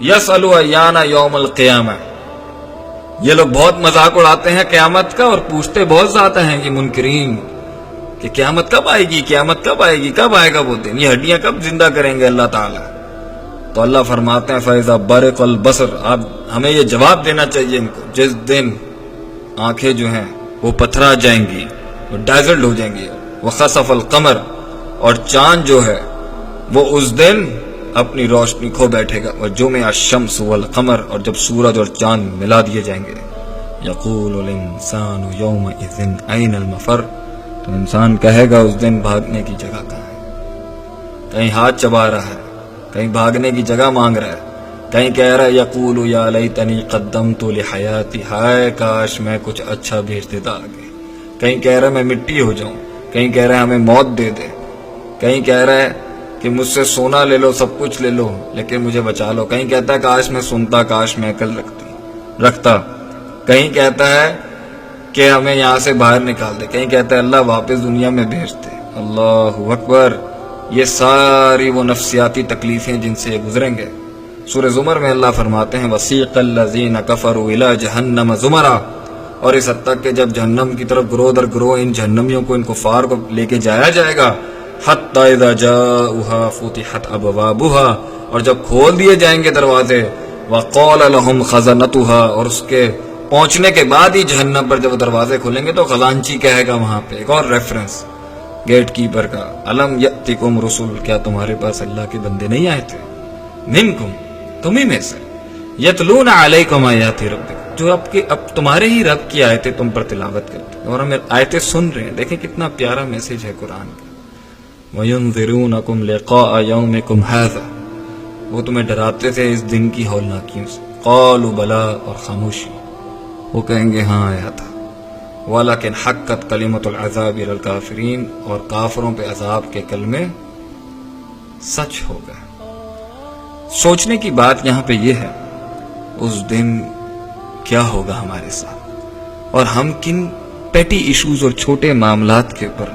یسألو ایانا یوم القیامہ، یہ لوگ بہت مذاق اڑاتے ہیں قیامت کا اور پوچھتے بہت زیادہ ہیں کہ منکرین کہ قیامت کب آئے گی، قیامت کب آئے گی، کب آئے گا وہ دن، یہ ہڈیاں کب زندہ کریں گے اللہ تعالیٰ۔ تو اللہ فرماتے ہیں فَإِذَا بَرِقَ الْبَصَرُ، اب ہمیں یہ جواب دینا چاہیے ان کو، جس دن آنکھیں جو ہیں وہ پتھرا جائیں گی، وہ ڈائزلڈ ہو جائیں گی، وَخَسَفَ الْقَمَرُ، اور چاند جو ہے وہ اس دن اپنی روشنی کھو بیٹھے گا، وَجُمِعَ الشَّمْسُ وَالْقَمَرُ، اور جب سورج اور چاند ملا دیے جائیں گے، يَقُولُ الْإِنسَانُ يَوْمَئِذٍ أَيْنَ الْمَفَرُّ، تو انسان کہے گا اس دن بھاگنے کی جگہ کہاں ہے، کہیں ہاتھ چبا رہا ہے، کہیں بھاگنے کی جگہ مانگ رہا ہے، کہیں کہہ رہا ہے یقول یا لیتنی قدمت لحیاتی، ہائے کاش میں کچھ اچھا بھیج دیتا آگے، کہیں کہہ رہا ہے میں مٹی ہو جاؤں، کہیں کہہ رہا ہے ہمیں موت دے دے، کہیں کہہ رہا ہے کہ مجھ سے سونا لے لو، سب کچھ لے لو لیکن مجھے بچا لو، کہیں کہتا ہے کاش میں سنتا، کاش میں عقل رکھتا، کہیں کہتا ہے کہ ہمیں یہاں سے باہر نکال دے، کہیں کہتا ہے اللہ واپس دنیا میں بھیج دے۔ اللہ اکبر، یہ ساری وہ نفسیاتی تکلیفیں جن سے گزریں گے۔ سورہ زمر میں اللہ فرماتے ہیں وَسِيقَ الَّذِينَ كَفَرُوا إِلَى جَهَنَّمَ زُمَرًا، اور اس حد تک کہ جب جہنم کی طرف گروہ در گروہ ان جہنمیوں کو، ان کفار کو لے کے جایا جائے گا، حَتَّى إِذَا جَاءُوهَا فُتِحَتْ أَبْوَابُهَا، اور جب کھول دیے جائیں گے دروازے، وَقَالَ لَهُمْ خَزَنَتُهَا، اور اس کے پہنچنے کے بعد ہی جہنم پر جب دروازے کھلیں گے تو خزانچی کہے گا وہاں پہ، ایک اور ریفرنس گیٹ کیپر کا، الم یاتکم رسول، کیا تمہارے پاس اللہ کے بندے نہیں آئے تھے، منکم، تمہیں میں سے، یتلون علیکم آیات ربکم، جو اب تمہارے ہی رب کی آیتیں تم پر تلاوت کرتے ہیں اور ہمیں آیتیں سن رہے ہیں۔ دیکھیں کتنا پیارا میسج ہے قرآن کا، وَيُنذِرُونَكُمْ لِقَاءَ يَوْمِكُمْ هَذَا، وہ تمہیں ڈراتے تھے اس دن کی ہولناکیوں سے، قالوا بلا، اور خاموشی، وہ کہیں گے ہاں آیا تھا، وَلَكِنْ حَقَّتْ كَلِمَةُ الْعَذَابِ عَلَى الْكَافِرِينَ، اور کافروں پہ عذاب کے کلمے سچ ہو گئے۔ سوچنے کی بات یہاں پہ یہ ہے اس دن کیا ہوگا ہمارے ساتھ، اور ہم کن پیٹی ایشوز اور چھوٹے معاملات کے اوپر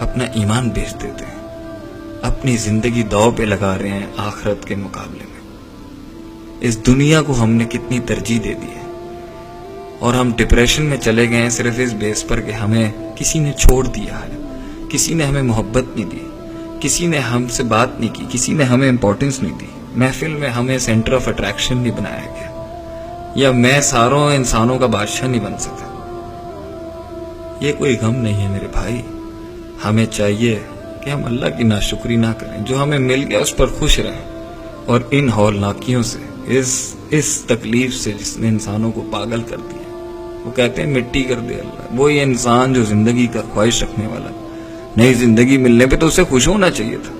اپنا ایمان بیچ دیتے ہیں، اپنی زندگی داؤ پہ لگا رہے ہیں آخرت کے مقابلے میں۔ اس دنیا کو ہم نے کتنی ترجیح دے دی ہے، اور ہم ڈپریشن میں چلے گئے ہیں صرف اس بیس پر کہ ہمیں کسی نے چھوڑ دیا ہے، کسی نے ہمیں محبت نہیں دی، کسی نے ہم سے بات نہیں کی، کسی نے ہمیں امپورٹنس نہیں دی، محفل میں ہمیں سینٹر آف اٹریکشن نہیں بنایا گیا، یا میں ساروں انسانوں کا بادشاہ نہیں بن سکا۔ یہ کوئی غم نہیں ہے میرے بھائی، ہمیں چاہیے کہ ہم اللہ کی ناشکری نہ کریں، جو ہمیں مل گیا اس پر خوش رہیں، اور ان ہولناکیوں سے، اس تکلیف سے جس نے انسانوں کو پاگل کر دیا، وہ کہتے ہیں مٹی کر دے اللہ، وہی انسان جو زندگی کا خواہش رکھنے والا، نئی زندگی ملنے پہ تو اسے خوش ہونا چاہیے تھا،